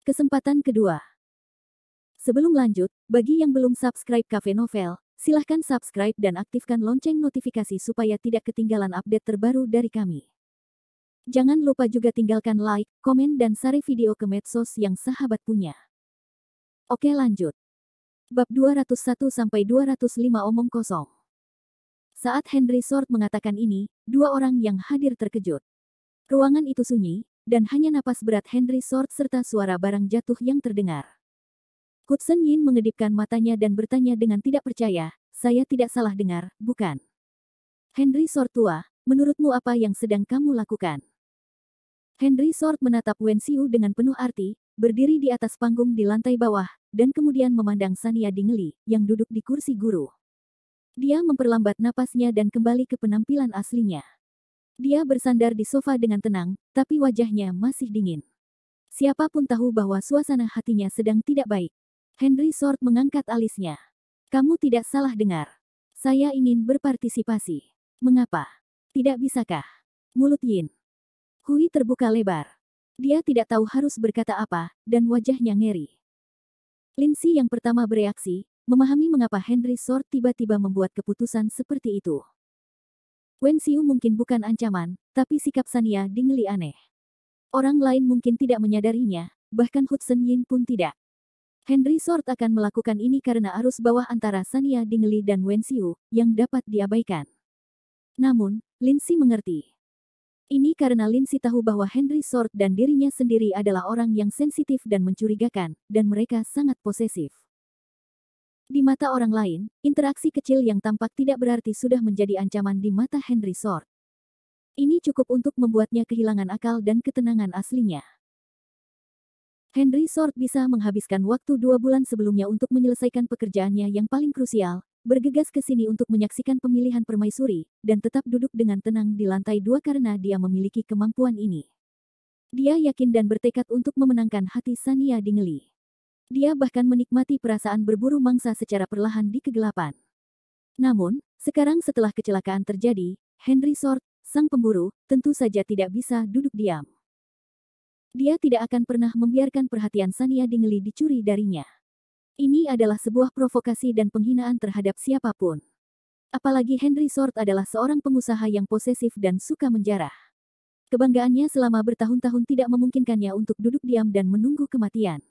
Kesempatan kedua. Sebelum lanjut, bagi yang belum subscribe Cafe Novel, silahkan subscribe dan aktifkan lonceng notifikasi supaya tidak ketinggalan update terbaru dari kami. Jangan lupa juga tinggalkan like, komen dan share video ke medsos yang sahabat punya. Oke lanjut. Bab 201-205 omong kosong. Saat Henry Sword mengatakan ini, dua orang yang hadir terkejut. Ruangan itu sunyi, dan hanya napas berat Henry Sword serta suara barang jatuh yang terdengar. Hudson Yin mengedipkan matanya dan bertanya dengan tidak percaya, saya tidak salah dengar, bukan? Henry Sword tua, menurutmu apa yang sedang kamu lakukan? Henry Sword menatap Wen Xiu dengan penuh arti, berdiri di atas panggung di lantai bawah, dan kemudian memandang Sania Dingley, yang duduk di kursi guru. Dia memperlambat napasnya dan kembali ke penampilan aslinya. Dia bersandar di sofa dengan tenang, tapi wajahnya masih dingin. Siapapun tahu bahwa suasana hatinya sedang tidak baik. Henry Sword mengangkat alisnya. Kamu tidak salah dengar. Saya ingin berpartisipasi. Mengapa? Tidak bisakah? Mulut Yin Hui terbuka lebar. Dia tidak tahu harus berkata apa, dan wajahnya ngeri. Lindsay yang pertama bereaksi, memahami mengapa Henry Sword tiba-tiba membuat keputusan seperti itu. Wen Xiu mungkin bukan ancaman, tapi sikap Sania Dingley aneh. Orang lain mungkin tidak menyadarinya, bahkan Hudson Yin pun tidak. Henry Sword akan melakukan ini karena arus bawah antara Sania Dingley dan Wen Xiu, yang dapat diabaikan. Namun, Lindsay mengerti. Ini karena Lindsay tahu bahwa Henry Sword dan dirinya sendiri adalah orang yang sensitif dan mencurigakan, dan mereka sangat posesif. Di mata orang lain, interaksi kecil yang tampak tidak berarti sudah menjadi ancaman di mata Henry Sword. Ini cukup untuk membuatnya kehilangan akal dan ketenangan aslinya. Henry Sword bisa menghabiskan waktu 2 bulan sebelumnya untuk menyelesaikan pekerjaannya yang paling krusial, bergegas ke sini untuk menyaksikan pemilihan permaisuri, dan tetap duduk dengan tenang di lantai 2 karena dia memiliki kemampuan ini. Dia yakin dan bertekad untuk memenangkan hati Sania Dingley. Dia bahkan menikmati perasaan berburu mangsa secara perlahan di kegelapan. Namun, sekarang setelah kecelakaan terjadi, Henry Sword, sang pemburu, tentu saja tidak bisa duduk diam. Dia tidak akan pernah membiarkan perhatian Sania Dingley dicuri darinya. Ini adalah sebuah provokasi dan penghinaan terhadap siapapun. Apalagi Henry Sword adalah seorang pengusaha yang posesif dan suka menjarah. Kebanggaannya selama bertahun-tahun tidak memungkinkannya untuk duduk diam dan menunggu kematian.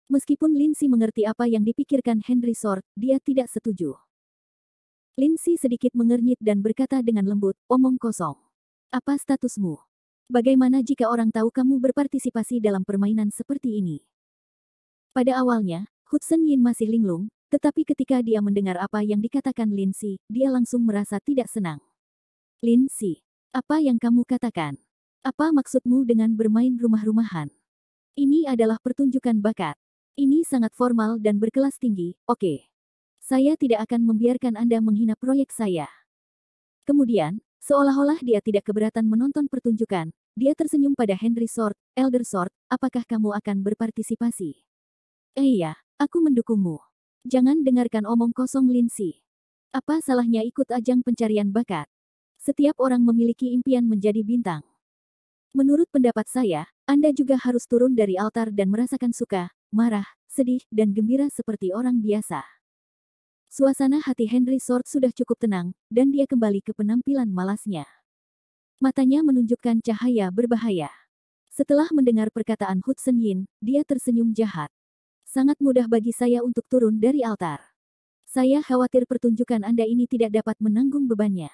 Meskipun Lindsay mengerti apa yang dipikirkan Henry Sword, dia tidak setuju. Lindsay sedikit mengernyit dan berkata dengan lembut, omong kosong. Apa statusmu? Bagaimana jika orang tahu kamu berpartisipasi dalam permainan seperti ini? Pada awalnya, Hudson Yin masih linglung, tetapi ketika dia mendengar apa yang dikatakan Lindsay, dia langsung merasa tidak senang. Lindsay, apa yang kamu katakan? Apa maksudmu dengan bermain rumah-rumahan? Ini adalah pertunjukan bakat. Ini sangat formal dan berkelas tinggi, oke. Saya tidak akan membiarkan Anda menghina proyek saya. Kemudian, seolah-olah dia tidak keberatan menonton pertunjukan, dia tersenyum pada Henry Sword, Elder Sword, apakah kamu akan berpartisipasi? Iya, aku mendukungmu. Jangan dengarkan omong kosong Lindsay. Apa salahnya ikut ajang pencarian bakat? Setiap orang memiliki impian menjadi bintang. Menurut pendapat saya, Anda juga harus turun dari altar dan merasakan suka, marah, sedih, dan gembira seperti orang biasa. Suasana hati Henry Sword sudah cukup tenang, dan dia kembali ke penampilan malasnya. Matanya menunjukkan cahaya berbahaya. Setelah mendengar perkataan Hudson Yin, dia tersenyum jahat. Sangat mudah bagi saya untuk turun dari altar. Saya khawatir pertunjukan Anda ini tidak dapat menanggung bebannya.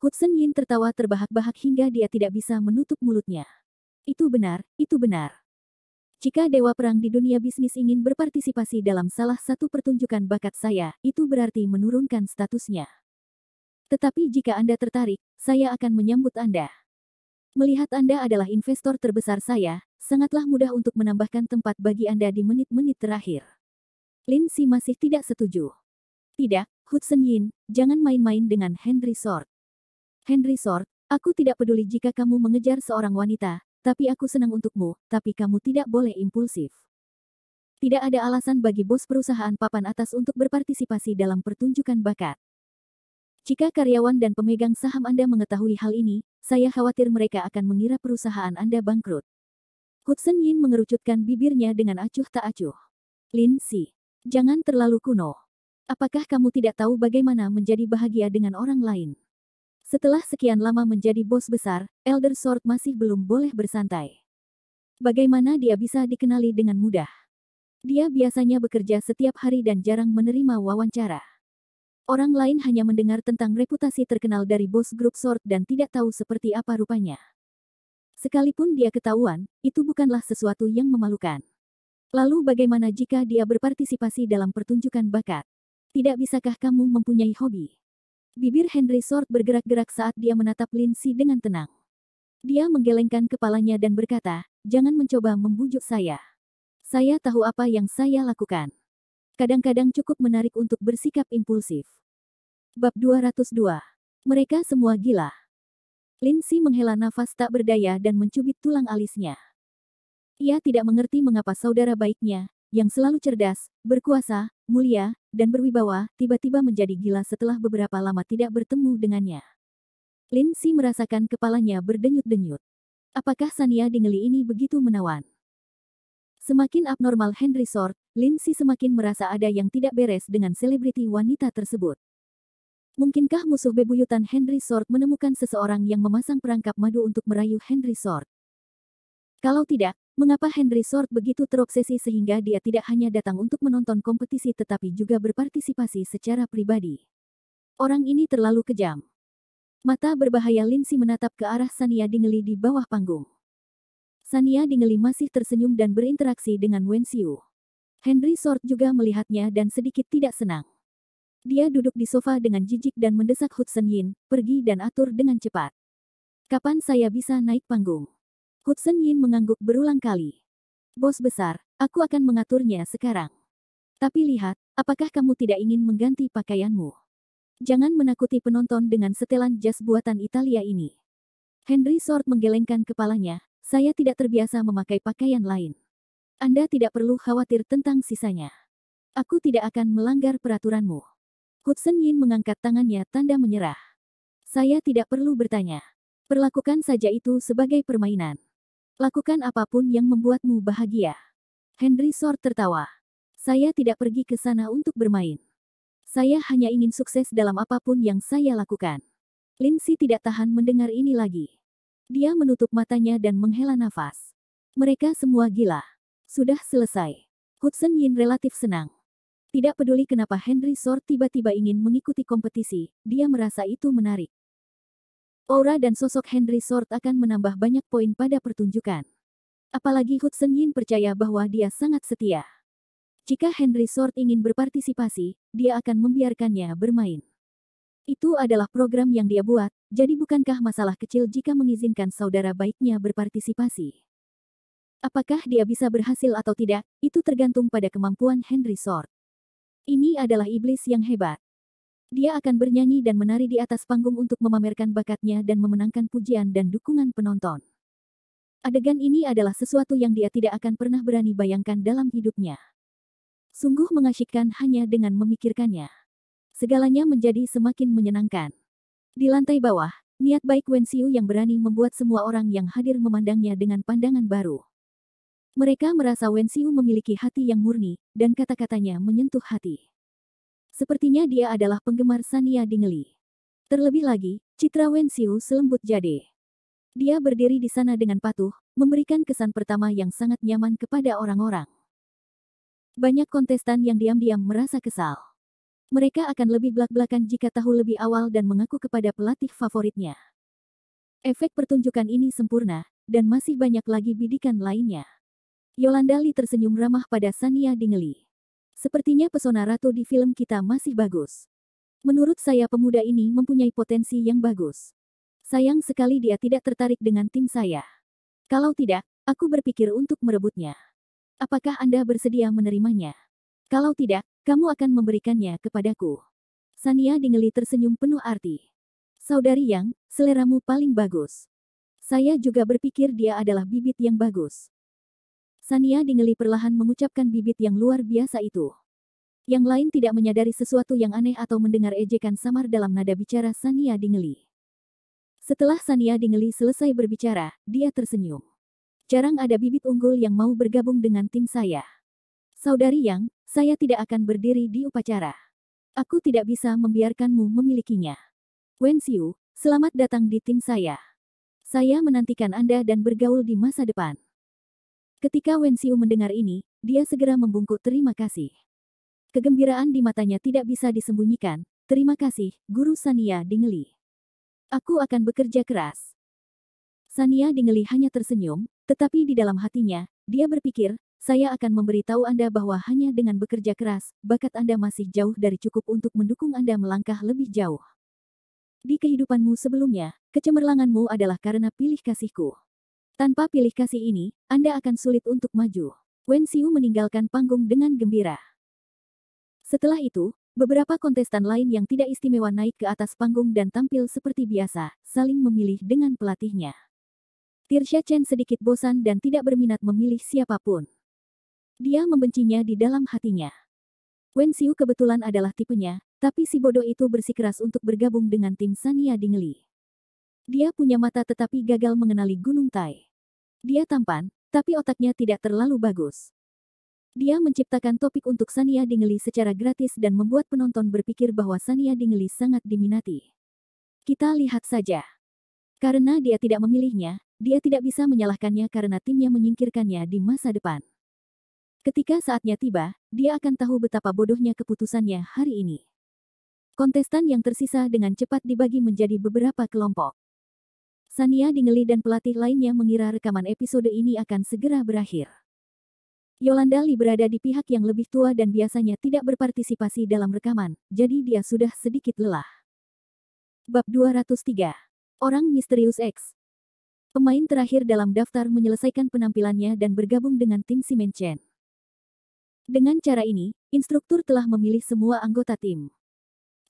Hudson Yin tertawa terbahak-bahak hingga dia tidak bisa menutup mulutnya. Itu benar, itu benar. Jika Dewa Perang di dunia bisnis ingin berpartisipasi dalam salah satu pertunjukan bakat saya, itu berarti menurunkan statusnya. Tetapi jika Anda tertarik, saya akan menyambut Anda. Melihat Anda adalah investor terbesar saya, sangatlah mudah untuk menambahkan tempat bagi Anda di menit-menit terakhir. Lindsay masih tidak setuju. Tidak, Hudson Yin, jangan main-main dengan Henry Sword. Henry Sword, aku tidak peduli jika kamu mengejar seorang wanita, tapi aku senang untukmu, tapi kamu tidak boleh impulsif. Tidak ada alasan bagi bos perusahaan papan atas untuk berpartisipasi dalam pertunjukan bakat. Jika karyawan dan pemegang saham Anda mengetahui hal ini, saya khawatir mereka akan mengira perusahaan Anda bangkrut. Hudson Yin mengerucutkan bibirnya dengan acuh tak acuh. Lin Si, jangan terlalu kuno. Apakah kamu tidak tahu bagaimana menjadi bahagia dengan orang lain? Setelah sekian lama menjadi bos besar, Elder Sword masih belum boleh bersantai. Bagaimana dia bisa dikenali dengan mudah? Dia biasanya bekerja setiap hari dan jarang menerima wawancara. Orang lain hanya mendengar tentang reputasi terkenal dari bos grup Sword dan tidak tahu seperti apa rupanya. Sekalipun dia ketahuan, itu bukanlah sesuatu yang memalukan. Lalu bagaimana jika dia berpartisipasi dalam pertunjukan bakat? Tidak bisakah kamu mempunyai hobi? Bibir Henry Sword bergerak-gerak saat dia menatap Lin Si dengan tenang. Dia menggelengkan kepalanya dan berkata, jangan mencoba membujuk saya. Saya tahu apa yang saya lakukan. Kadang-kadang cukup menarik untuk bersikap impulsif. Bab 202. Mereka semua gila. Lin Si menghela nafas tak berdaya dan mencubit tulang alisnya. Ia tidak mengerti mengapa saudara baiknya, yang selalu cerdas, berkuasa, mulia, dan berwibawa, tiba-tiba menjadi gila setelah beberapa lama tidak bertemu dengannya. Lin Si merasakan kepalanya berdenyut-denyut. Apakah Sania Dingley ini begitu menawan? Semakin abnormal Henry Sword, Lin Si semakin merasa ada yang tidak beres dengan selebriti wanita tersebut. Mungkinkah musuh bebuyutan Henry Sword menemukan seseorang yang memasang perangkap madu untuk merayu Henry Sword? Kalau tidak, mengapa Henry Sword begitu terobsesi sehingga dia tidak hanya datang untuk menonton kompetisi tetapi juga berpartisipasi secara pribadi? Orang ini terlalu kejam. Mata berbahaya Lin Si menatap ke arah Sania Dingley di bawah panggung. Sania Dingley masih tersenyum dan berinteraksi dengan Wen Xiu. Henry Sword juga melihatnya dan sedikit tidak senang. Dia duduk di sofa dengan jijik dan mendesak Hudson Yin, pergi dan atur dengan cepat. Kapan saya bisa naik panggung? Hudson Yin mengangguk berulang kali. Bos besar, aku akan mengaturnya sekarang. Tapi lihat, apakah kamu tidak ingin mengganti pakaianmu? Jangan menakuti penonton dengan setelan jas buatan Italia ini. Henry Sword menggelengkan kepalanya, saya tidak terbiasa memakai pakaian lain. Anda tidak perlu khawatir tentang sisanya. Aku tidak akan melanggar peraturanmu. Hudson Yin mengangkat tangannya tanda menyerah. Saya tidak perlu bertanya. Perlakukan saja itu sebagai permainan. Lakukan apapun yang membuatmu bahagia. Henry Sword tertawa. Saya tidak pergi ke sana untuk bermain. Saya hanya ingin sukses dalam apapun yang saya lakukan. Lin Si tidak tahan mendengar ini lagi. Dia menutup matanya dan menghela nafas. Mereka semua gila. Sudah selesai. Hudson Yin relatif senang. Tidak peduli kenapa Henry Sword tiba-tiba ingin mengikuti kompetisi, dia merasa itu menarik. Aura dan sosok Henry Sword akan menambah banyak poin pada pertunjukan. Apalagi Hudson Yin percaya bahwa dia sangat setia. Jika Henry Sword ingin berpartisipasi, dia akan membiarkannya bermain. Itu adalah program yang dia buat, jadi bukankah masalah kecil jika mengizinkan saudara baiknya berpartisipasi? Apakah dia bisa berhasil atau tidak, itu tergantung pada kemampuan Henry Sword. Ini adalah iblis yang hebat. Dia akan bernyanyi dan menari di atas panggung untuk memamerkan bakatnya dan memenangkan pujian dan dukungan penonton. Adegan ini adalah sesuatu yang dia tidak akan pernah berani bayangkan dalam hidupnya. Sungguh mengasyikkan hanya dengan memikirkannya. Segalanya menjadi semakin menyenangkan. Di lantai bawah, niat baik Wen Xiu yang berani membuat semua orang yang hadir memandangnya dengan pandangan baru. Mereka merasa Wen Xiu memiliki hati yang murni, dan kata-katanya menyentuh hati. Sepertinya dia adalah penggemar Sania Dingley. Terlebih lagi, citra Wen Xiu selembut jade. Dia berdiri di sana dengan patuh, memberikan kesan pertama yang sangat nyaman kepada orang-orang. Banyak kontestan yang diam-diam merasa kesal. Mereka akan lebih belak-belakan jika tahu lebih awal dan mengaku kepada pelatih favoritnya. Efek pertunjukan ini sempurna, dan masih banyak lagi bidikan lainnya. Yolanda Lee tersenyum ramah pada Sania Dingley. Sepertinya pesona ratu di film kita masih bagus. Menurut saya pemuda ini mempunyai potensi yang bagus. Sayang sekali dia tidak tertarik dengan tim saya. Kalau tidak, aku berpikir untuk merebutnya. Apakah Anda bersedia menerimanya? Kalau tidak, kamu akan memberikannya kepadaku. Sania Dingley tersenyum penuh arti. Saudari Yang, seleramu paling bagus. Saya juga berpikir dia adalah bibit yang bagus. Sania Dingley perlahan mengucapkan bibit yang luar biasa itu. Yang lain tidak menyadari sesuatu yang aneh atau mendengar ejekan samar dalam nada bicara Sania Dingley. Setelah Sania Dingley selesai berbicara, dia tersenyum. Jarang ada bibit unggul yang mau bergabung dengan tim saya. Saudari Yang, saya tidak akan berdiri di upacara. Aku tidak bisa membiarkanmu memilikinya. Wen Xiu, selamat datang di tim saya. Saya menantikan Anda dan bergaul di masa depan. Ketika Wen Xiu mendengar ini, dia segera membungkuk terima kasih. Kegembiraan di matanya tidak bisa disembunyikan. Terima kasih, Guru Sania Dingeli. Aku akan bekerja keras. Sania Dingeli hanya tersenyum, tetapi di dalam hatinya, dia berpikir, saya akan memberitahu Anda bahwa hanya dengan bekerja keras, bakat Anda masih jauh dari cukup untuk mendukung Anda melangkah lebih jauh. Di kehidupanmu sebelumnya, kecemerlanganmu adalah karena pilih kasihku. Tanpa pilih kasih ini, Anda akan sulit untuk maju. Wen Xiu meninggalkan panggung dengan gembira. Setelah itu, beberapa kontestan lain yang tidak istimewa naik ke atas panggung dan tampil seperti biasa, saling memilih dengan pelatihnya. Tirsha Chen sedikit bosan dan tidak berminat memilih siapapun. Dia membencinya di dalam hatinya. Wen Xiu kebetulan adalah tipenya, tapi si bodoh itu bersikeras untuk bergabung dengan tim Sania Dingeli. Dia punya mata tetapi gagal mengenali Gunung Tai. Dia tampan, tapi otaknya tidak terlalu bagus. Dia menciptakan topik untuk Sania Dingeli secara gratis dan membuat penonton berpikir bahwa Sania Dingeli sangat diminati. Kita lihat saja. Karena dia tidak memilihnya, dia tidak bisa menyalahkannya karena timnya menyingkirkannya di masa depan. Ketika saatnya tiba, dia akan tahu betapa bodohnya keputusannya hari ini. Kontestan yang tersisa dengan cepat dibagi menjadi beberapa kelompok. Sania Dingeli dan pelatih lainnya mengira rekaman episode ini akan segera berakhir. Yolanda Lee berada di pihak yang lebih tua dan biasanya tidak berpartisipasi dalam rekaman, jadi dia sudah sedikit lelah. Bab 203. Orang Misterius X. Pemain terakhir dalam daftar menyelesaikan penampilannya dan bergabung dengan tim Simen Chen. Dengan cara ini, instruktur telah memilih semua anggota tim.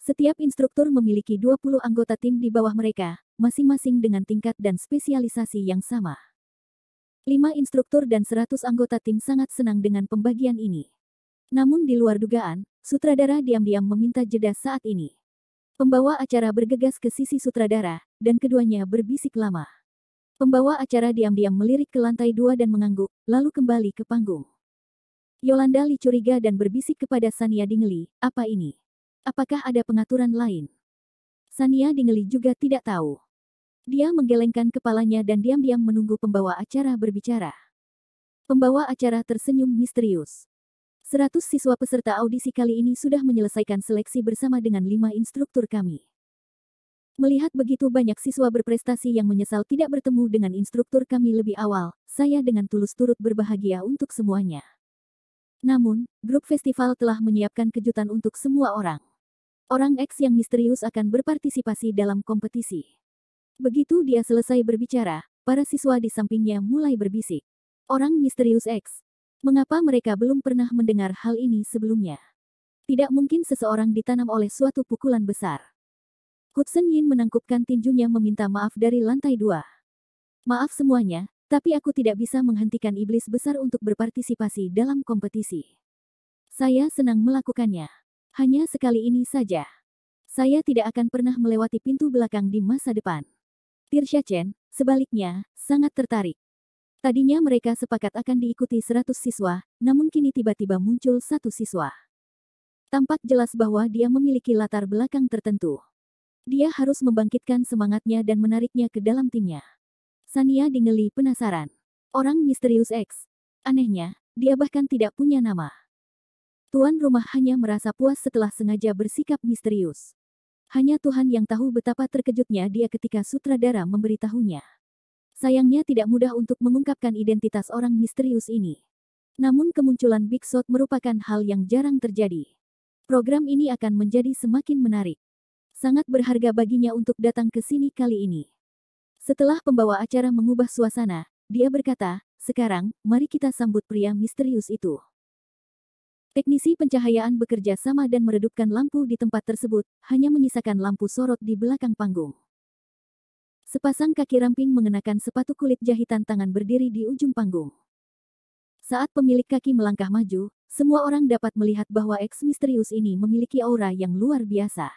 Setiap instruktur memiliki 20 anggota tim di bawah mereka, masing-masing dengan tingkat dan spesialisasi yang sama. 5 instruktur dan 100 anggota tim sangat senang dengan pembagian ini. Namun di luar dugaan, sutradara diam-diam meminta jeda saat ini. Pembawa acara bergegas ke sisi sutradara, dan keduanya berbisik lama. Pembawa acara diam-diam melirik ke lantai 2 dan mengangguk, lalu kembali ke panggung. Yolanda Lee curiga dan berbisik kepada Sania Dingeli, apa ini? Apakah ada pengaturan lain? Sania Dingeli juga tidak tahu. Dia menggelengkan kepalanya dan diam-diam menunggu pembawa acara berbicara. Pembawa acara tersenyum misterius. 100 siswa peserta audisi kali ini sudah menyelesaikan seleksi bersama dengan 5 instruktur kami. Melihat begitu banyak siswa berprestasi yang menyesal tidak bertemu dengan instruktur kami lebih awal, saya dengan tulus turut berbahagia untuk semuanya. Namun, grup festival telah menyiapkan kejutan untuk semua orang. Orang X yang misterius akan berpartisipasi dalam kompetisi. Begitu dia selesai berbicara, para siswa di sampingnya mulai berbisik. Orang misterius X. Mengapa mereka belum pernah mendengar hal ini sebelumnya? Tidak mungkin seseorang ditanam oleh suatu pukulan besar. Hudson Yin menangkupkan tinjunya meminta maaf dari lantai 2. Maaf semuanya, tapi aku tidak bisa menghentikan iblis besar untuk berpartisipasi dalam kompetisi. Saya senang melakukannya. Hanya sekali ini saja. Saya tidak akan pernah melewati pintu belakang di masa depan. Tirsha Chen, sebaliknya, sangat tertarik. Tadinya mereka sepakat akan diikuti 100 siswa, namun kini tiba-tiba muncul satu siswa. Tampak jelas bahwa dia memiliki latar belakang tertentu. Dia harus membangkitkan semangatnya dan menariknya ke dalam timnya. Sania Dingeli penasaran. Orang misterius X. Anehnya, dia bahkan tidak punya nama. Tuan rumah hanya merasa puas setelah sengaja bersikap misterius. Hanya Tuhan yang tahu betapa terkejutnya dia ketika sutradara memberitahunya. Sayangnya tidak mudah untuk mengungkapkan identitas orang misterius ini. Namun kemunculan Big Shot merupakan hal yang jarang terjadi. Program ini akan menjadi semakin menarik. Sangat berharga baginya untuk datang ke sini kali ini. Setelah pembawa acara mengubah suasana, dia berkata, sekarang, mari kita sambut pria misterius itu. Teknisi pencahayaan bekerja sama dan meredupkan lampu di tempat tersebut, hanya menyisakan lampu sorot di belakang panggung. Sepasang kaki ramping mengenakan sepatu kulit jahitan tangan berdiri di ujung panggung. Saat pemilik kaki melangkah maju, semua orang dapat melihat bahwa X misterius ini memiliki aura yang luar biasa.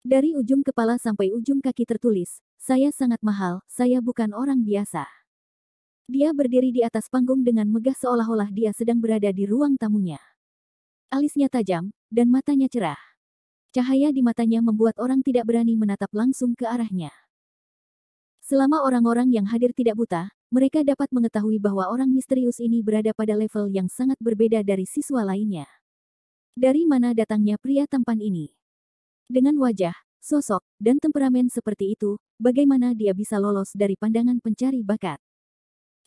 Dari ujung kepala sampai ujung kaki tertulis, saya sangat mahal, saya bukan orang biasa. Dia berdiri di atas panggung dengan megah seolah-olah dia sedang berada di ruang tamunya. Alisnya tajam, dan matanya cerah. Cahaya di matanya membuat orang tidak berani menatap langsung ke arahnya. Selama orang-orang yang hadir tidak buta, mereka dapat mengetahui bahwa orang misterius ini berada pada level yang sangat berbeda dari siswa lainnya. Dari mana datangnya pria tampan ini? Dengan wajah, sosok, dan temperamen seperti itu, bagaimana dia bisa lolos dari pandangan pencari bakat?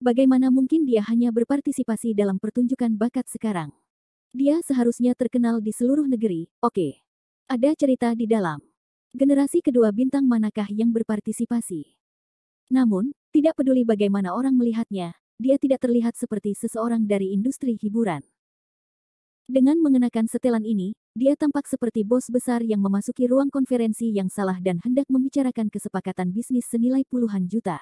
Bagaimana mungkin dia hanya berpartisipasi dalam pertunjukan bakat sekarang? Dia seharusnya terkenal di seluruh negeri, oke. Ada cerita di dalam. Generasi kedua bintang manakah yang berpartisipasi? Namun, tidak peduli bagaimana orang melihatnya, dia tidak terlihat seperti seseorang dari industri hiburan. Dengan mengenakan setelan ini, dia tampak seperti bos besar yang memasuki ruang konferensi yang salah dan hendak membicarakan kesepakatan bisnis senilai puluhan juta.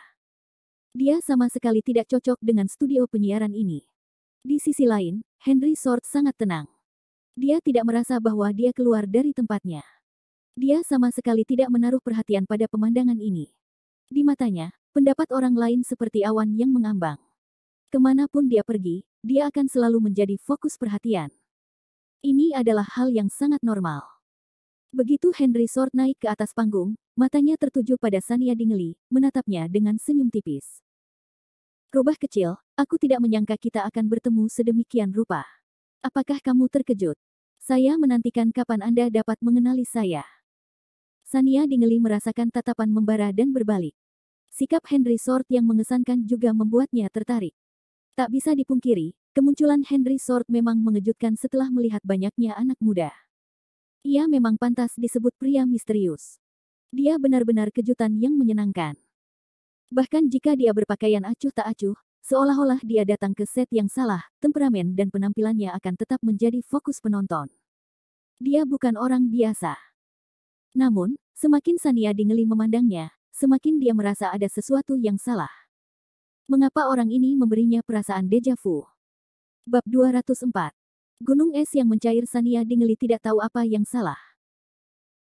Dia sama sekali tidak cocok dengan studio penyiaran ini. Di sisi lain, Henry Sword sangat tenang. Dia tidak merasa bahwa dia keluar dari tempatnya. Dia sama sekali tidak menaruh perhatian pada pemandangan ini. Di matanya, pendapat orang lain seperti awan yang mengambang. Kemanapun dia pergi, dia akan selalu menjadi fokus perhatian. Ini adalah hal yang sangat normal. Begitu Henry Sword naik ke atas panggung, matanya tertuju pada Sania Dingley, menatapnya dengan senyum tipis. Rubah kecil, aku tidak menyangka kita akan bertemu sedemikian rupa. Apakah kamu terkejut? Saya menantikan kapan Anda dapat mengenali saya. Sania Dingley merasakan tatapan membara dan berbalik. Sikap Henry Sword yang mengesankan juga membuatnya tertarik. Tak bisa dipungkiri, kemunculan Henry Sword memang mengejutkan setelah melihat banyaknya anak muda. Ia memang pantas disebut pria misterius. Dia benar-benar kejutan yang menyenangkan. Bahkan jika dia berpakaian acuh tak acuh, seolah-olah dia datang ke set yang salah, temperamen dan penampilannya akan tetap menjadi fokus penonton. Dia bukan orang biasa. Namun, semakin Sania Dingley memandangnya, semakin dia merasa ada sesuatu yang salah. Mengapa orang ini memberinya perasaan deja vu? Bab 204. Gunung es yang mencair. Sania Dingley tidak tahu apa yang salah.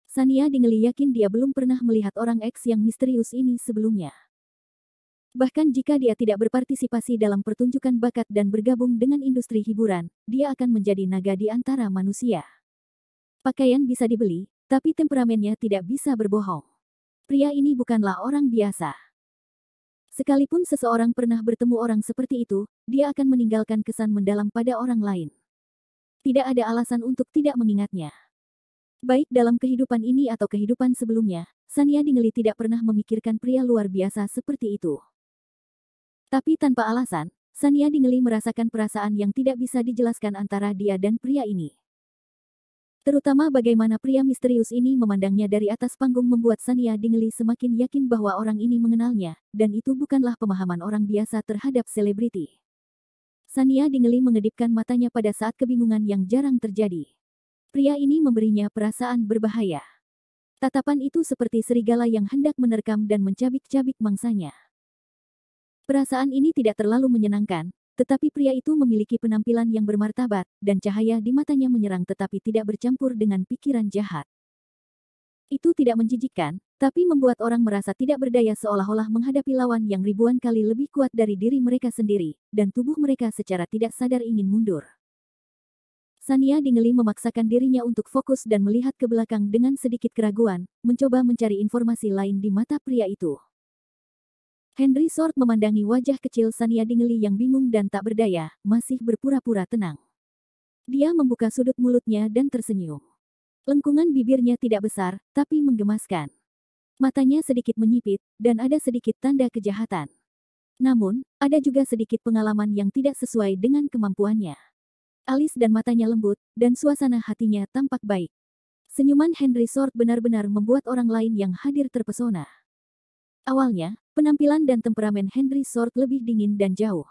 Sania Dingley yakin dia belum pernah melihat orang X yang misterius ini sebelumnya. Bahkan jika dia tidak berpartisipasi dalam pertunjukan bakat dan bergabung dengan industri hiburan, dia akan menjadi naga di antara manusia. Pakaian bisa dibeli, tapi temperamennya tidak bisa berbohong. Pria ini bukanlah orang biasa. Sekalipun seseorang pernah bertemu orang seperti itu, dia akan meninggalkan kesan mendalam pada orang lain. Tidak ada alasan untuk tidak mengingatnya. Baik dalam kehidupan ini atau kehidupan sebelumnya, Sania Dingley tidak pernah memikirkan pria luar biasa seperti itu. Tapi tanpa alasan, Sania Dingley merasakan perasaan yang tidak bisa dijelaskan antara dia dan pria ini. Terutama bagaimana pria misterius ini memandangnya dari atas panggung membuat Sania Dingley semakin yakin bahwa orang ini mengenalnya, dan itu bukanlah pemahaman orang biasa terhadap selebriti. Sania Dingley mengedipkan matanya pada saat kebingungan yang jarang terjadi. Pria ini memberinya perasaan berbahaya. Tatapan itu seperti serigala yang hendak menerkam dan mencabik-cabik mangsanya. Perasaan ini tidak terlalu menyenangkan, tetapi pria itu memiliki penampilan yang bermartabat, dan cahaya di matanya menyerang tetapi tidak bercampur dengan pikiran jahat. Itu tidak menjijikkan, tapi membuat orang merasa tidak berdaya seolah-olah menghadapi lawan yang ribuan kali lebih kuat dari diri mereka sendiri, dan tubuh mereka secara tidak sadar ingin mundur. Sania Dingley memaksakan dirinya untuk fokus dan melihat ke belakang dengan sedikit keraguan, mencoba mencari informasi lain di mata pria itu. Henry Sword memandangi wajah kecil Sania Dingley yang bingung dan tak berdaya, masih berpura-pura tenang. Dia membuka sudut mulutnya dan tersenyum. Lengkungan bibirnya tidak besar, tapi menggemaskan. Matanya sedikit menyipit, dan ada sedikit tanda kejahatan. Namun, ada juga sedikit pengalaman yang tidak sesuai dengan kemampuannya. Alis dan matanya lembut, dan suasana hatinya tampak baik. Senyuman Henry Sword benar-benar membuat orang lain yang hadir terpesona. Awalnya, penampilan dan temperamen Henry Sword lebih dingin dan jauh.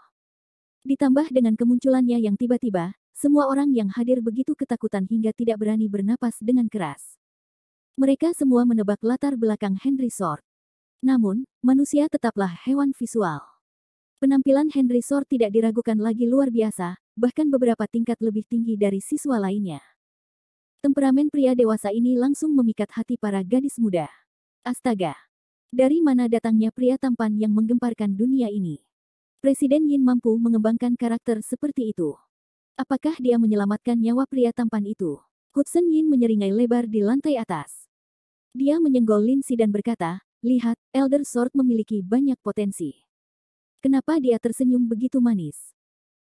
Ditambah dengan kemunculannya yang tiba-tiba, semua orang yang hadir begitu ketakutan hingga tidak berani bernapas dengan keras. Mereka semua menebak latar belakang Henry Sword. Namun, manusia tetaplah hewan visual. Penampilan Henry Sword tidak diragukan lagi luar biasa, bahkan beberapa tingkat lebih tinggi dari siswa lainnya. Temperamen pria dewasa ini langsung memikat hati para gadis muda. Astaga! Dari mana datangnya pria tampan yang menggemparkan dunia ini? Presiden Yin mampu mengembangkan karakter seperti itu. Apakah dia menyelamatkan nyawa pria tampan itu? Hudson Yin menyeringai lebar di lantai atas. Dia menyenggol Lindsay dan berkata, lihat, Elder Sword memiliki banyak potensi. Kenapa dia tersenyum begitu manis?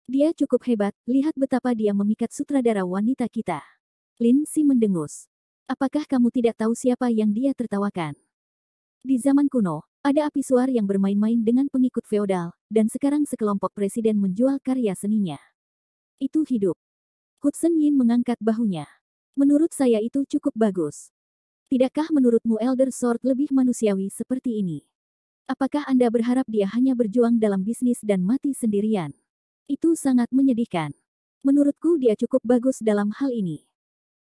Dia cukup hebat, lihat betapa dia memikat sutradara wanita kita. Lindsay mendengus. Apakah kamu tidak tahu siapa yang dia tertawakan? Di zaman kuno, ada api suar yang bermain-main dengan pengikut feodal, dan sekarang sekelompok presiden menjual karya seninya. Itu hidup. Hudson Yin mengangkat bahunya. Menurut saya itu cukup bagus. Tidakkah menurutmu Elder Sword lebih manusiawi seperti ini? Apakah Anda berharap dia hanya berjuang dalam bisnis dan mati sendirian? Itu sangat menyedihkan. Menurutku dia cukup bagus dalam hal ini.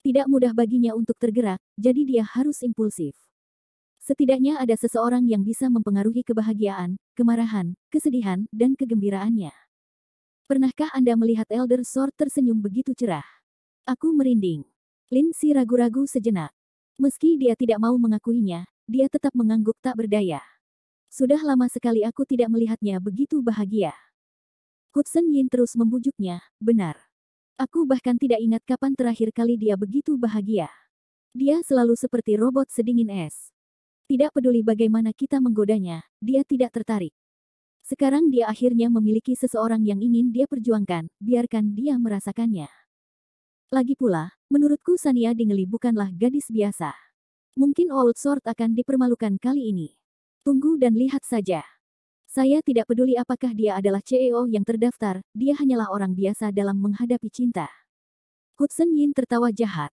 Tidak mudah baginya untuk tergerak, jadi dia harus impulsif. Setidaknya ada seseorang yang bisa mempengaruhi kebahagiaan, kemarahan, kesedihan, dan kegembiraannya. Pernahkah Anda melihat Elder Sword tersenyum begitu cerah? Aku merinding. Lindsay ragu-ragu sejenak. Meski dia tidak mau mengakuinya, dia tetap mengangguk tak berdaya. Sudah lama sekali aku tidak melihatnya begitu bahagia. Hudson Yin terus membujuknya, benar. Aku bahkan tidak ingat kapan terakhir kali dia begitu bahagia. Dia selalu seperti robot sedingin es. Tidak peduli bagaimana kita menggodanya, dia tidak tertarik. Sekarang dia akhirnya memiliki seseorang yang ingin dia perjuangkan, biarkan dia merasakannya. Lagi pula, menurutku Sania Dingley bukanlah gadis biasa. Mungkin Old Sword akan dipermalukan kali ini. Tunggu dan lihat saja. Saya tidak peduli apakah dia adalah CEO yang terdaftar, dia hanyalah orang biasa dalam menghadapi cinta. Hudson Yin tertawa jahat.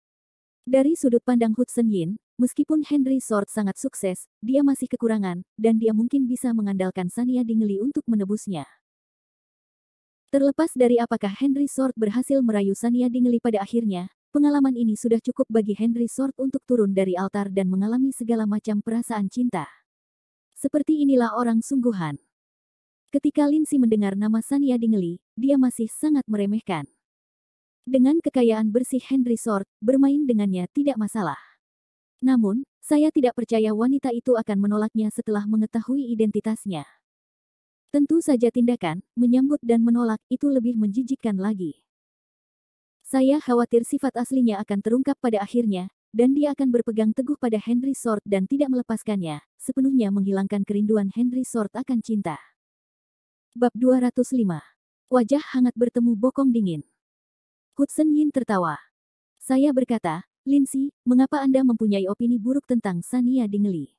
Dari sudut pandang Hudson Yin, meskipun Henry Sword sangat sukses, dia masih kekurangan, dan dia mungkin bisa mengandalkan Sania Dingley untuk menebusnya. Terlepas dari apakah Henry Sword berhasil merayu Sania Dingley pada akhirnya, pengalaman ini sudah cukup bagi Henry Sword untuk turun dari altar dan mengalami segala macam perasaan cinta. Seperti inilah orang sungguhan. Ketika Lindsay mendengar nama Sania Dingley, dia masih sangat meremehkan. Dengan kekayaan bersih Henry Sword, bermain dengannya tidak masalah. Namun, saya tidak percaya wanita itu akan menolaknya setelah mengetahui identitasnya. Tentu saja tindakan, menyambut dan menolak, itu lebih menjijikkan lagi. Saya khawatir sifat aslinya akan terungkap pada akhirnya, dan dia akan berpegang teguh pada Henry Sword dan tidak melepaskannya, sepenuhnya menghilangkan kerinduan Henry Sword akan cinta. Bab 205. Wajah hangat bertemu bokong dingin. Hudson Yin tertawa. Saya berkata, Lindsay, mengapa Anda mempunyai opini buruk tentang Sania Dingley?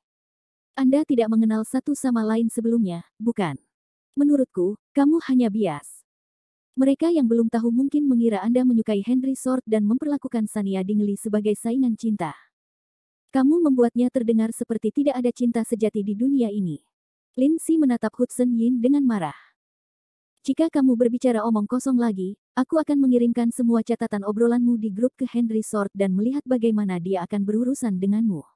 Anda tidak mengenal satu sama lain sebelumnya, bukan? Menurutku, kamu hanya bias. Mereka yang belum tahu mungkin mengira Anda menyukai Henry Sword dan memperlakukan Sania Dingley sebagai saingan cinta. Kamu membuatnya terdengar seperti tidak ada cinta sejati di dunia ini. Lindsay menatap Hudson Yin dengan marah. Jika kamu berbicara omong kosong lagi, aku akan mengirimkan semua catatan obrolanmu di grup ke Henry Sword dan melihat bagaimana dia akan berurusan denganmu.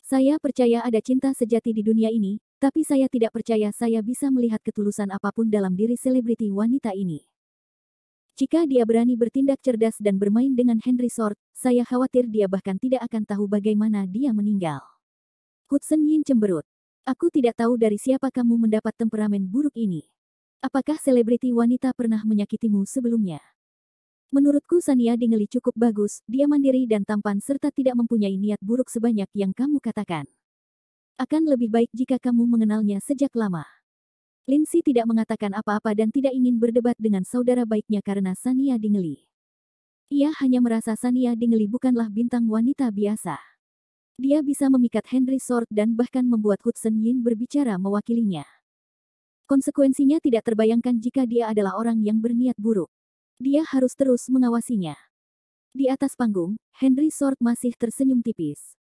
Saya percaya ada cinta sejati di dunia ini, tapi saya tidak percaya saya bisa melihat ketulusan apapun dalam diri selebriti wanita ini. Jika dia berani bertindak cerdas dan bermain dengan Henry Sword, saya khawatir dia bahkan tidak akan tahu bagaimana dia meninggal. Hudson Yin cemberut. Aku tidak tahu dari siapa kamu mendapat temperamen buruk ini. Apakah selebriti wanita pernah menyakitimu sebelumnya? Menurutku Sania Dingley cukup bagus, dia mandiri dan tampan serta tidak mempunyai niat buruk sebanyak yang kamu katakan. Akan lebih baik jika kamu mengenalnya sejak lama. Lindsay tidak mengatakan apa-apa dan tidak ingin berdebat dengan saudara baiknya karena Sania Dingley. Ia hanya merasa Sania Dingley bukanlah bintang wanita biasa. Dia bisa memikat Henry Sword dan bahkan membuat Hudson Yin berbicara mewakilinya. Konsekuensinya tidak terbayangkan jika dia adalah orang yang berniat buruk. Dia harus terus mengawasinya. Di atas panggung, Henry Sword masih tersenyum tipis.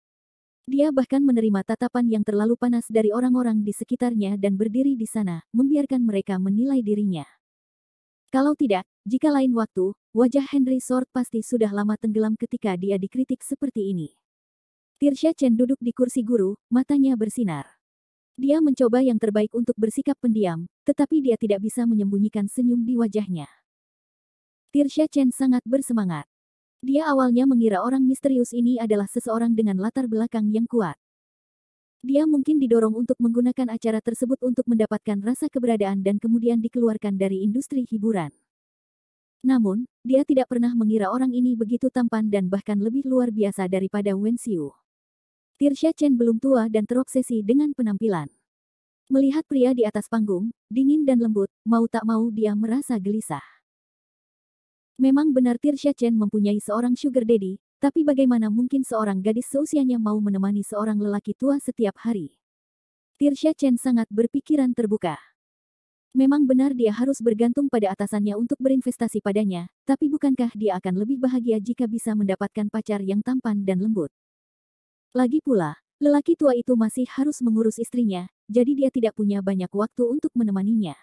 Dia bahkan menerima tatapan yang terlalu panas dari orang-orang di sekitarnya dan berdiri di sana, membiarkan mereka menilai dirinya. Kalau tidak, jika lain waktu, wajah Henry Sword pasti sudah lama tenggelam ketika dia dikritik seperti ini. Tirsha Chen duduk di kursi guru, matanya bersinar. Dia mencoba yang terbaik untuk bersikap pendiam, tetapi dia tidak bisa menyembunyikan senyum di wajahnya. Tirsha Chen sangat bersemangat. Dia awalnya mengira orang misterius ini adalah seseorang dengan latar belakang yang kuat. Dia mungkin didorong untuk menggunakan acara tersebut untuk mendapatkan rasa keberadaan dan kemudian dikeluarkan dari industri hiburan. Namun, dia tidak pernah mengira orang ini begitu tampan dan bahkan lebih luar biasa daripada Wen Xiu. Tirsha Chen belum tua dan terobsesi dengan penampilan. Melihat pria di atas panggung, dingin dan lembut, mau tak mau dia merasa gelisah. Memang benar Tirsha Chen mempunyai seorang sugar daddy, tapi bagaimana mungkin seorang gadis seusianya mau menemani seorang lelaki tua setiap hari? Tirsha Chen sangat berpikiran terbuka. Memang benar dia harus bergantung pada atasannya untuk berinvestasi padanya, tapi bukankah dia akan lebih bahagia jika bisa mendapatkan pacar yang tampan dan lembut? Lagi pula, lelaki tua itu masih harus mengurus istrinya, jadi dia tidak punya banyak waktu untuk menemaninya.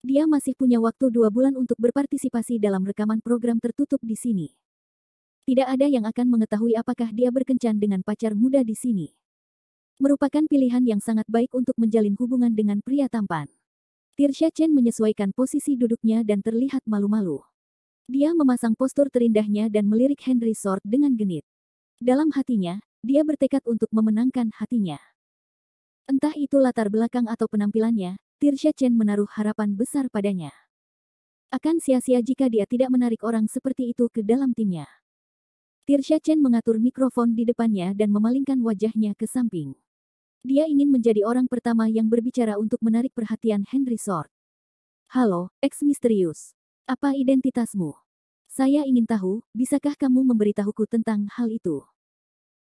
Dia masih punya waktu 2 bulan untuk berpartisipasi dalam rekaman program tertutup di sini. Tidak ada yang akan mengetahui apakah dia berkencan dengan pacar muda di sini. Merupakan pilihan yang sangat baik untuk menjalin hubungan dengan pria tampan. Tirsha Chen menyesuaikan posisi duduknya dan terlihat malu-malu. Dia memasang postur terindahnya dan melirik Henry Sword dengan genit. Dalam hatinya, dia bertekad untuk memenangkan hatinya. Entah itu latar belakang atau penampilannya, Tirsha Chen menaruh harapan besar padanya. Akan sia-sia jika dia tidak menarik orang seperti itu ke dalam timnya. Tirsha Chen mengatur mikrofon di depannya dan memalingkan wajahnya ke samping. Dia ingin menjadi orang pertama yang berbicara untuk menarik perhatian Henry Sword. Halo, Ex Misterius. Apa identitasmu? Saya ingin tahu, bisakah kamu memberitahuku tentang hal itu?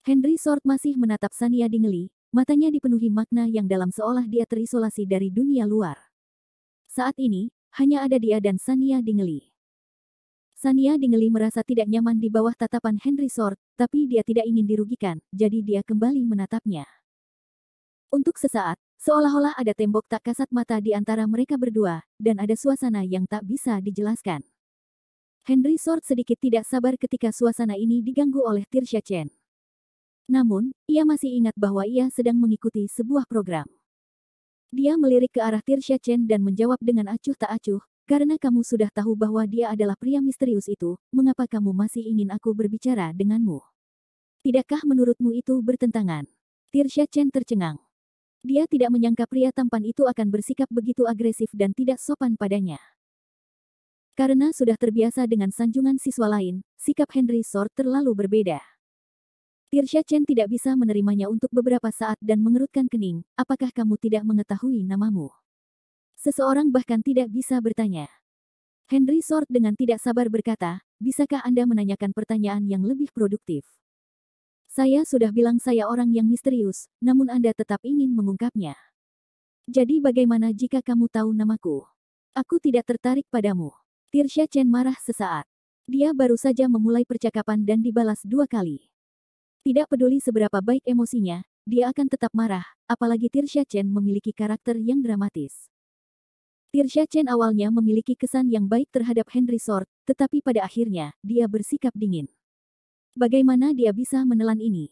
Henry Sword masih menatap Sania Dingley, matanya dipenuhi makna yang dalam seolah dia terisolasi dari dunia luar. Saat ini, hanya ada dia dan Sania Dingley. Sania Dingley merasa tidak nyaman di bawah tatapan Henry Sword, tapi dia tidak ingin dirugikan, jadi dia kembali menatapnya. Untuk sesaat, seolah-olah ada tembok tak kasat mata di antara mereka berdua, dan ada suasana yang tak bisa dijelaskan. Henry Sword sedikit tidak sabar ketika suasana ini diganggu oleh Tirsha Chen. Namun, ia masih ingat bahwa ia sedang mengikuti sebuah program. Dia melirik ke arah Tirsha Chen dan menjawab dengan acuh tak acuh, karena kamu sudah tahu bahwa dia adalah pria misterius itu, mengapa kamu masih ingin aku berbicara denganmu? Tidakkah menurutmu itu bertentangan? Tirsha Chen tercengang. Dia tidak menyangka pria tampan itu akan bersikap begitu agresif dan tidak sopan padanya. Karena sudah terbiasa dengan sanjungan siswa lain, sikap Henry Sword terlalu berbeda. Tirsha Chen tidak bisa menerimanya untuk beberapa saat dan mengerutkan kening, apakah kamu tidak mengetahui namamu? Seseorang bahkan tidak bisa bertanya. Henry Sword dengan tidak sabar berkata, bisakah Anda menanyakan pertanyaan yang lebih produktif? Saya sudah bilang saya orang yang misterius, namun Anda tetap ingin mengungkapnya. Jadi bagaimana jika kamu tahu namaku? Aku tidak tertarik padamu. Tirsha Chen marah sesaat. Dia baru saja memulai percakapan dan dibalas 2 kali. Tidak peduli seberapa baik emosinya, dia akan tetap marah, apalagi Tirsha Chen memiliki karakter yang dramatis. Tirsha Chen awalnya memiliki kesan yang baik terhadap Henry Sword, tetapi pada akhirnya, dia bersikap dingin. Bagaimana dia bisa menelan ini?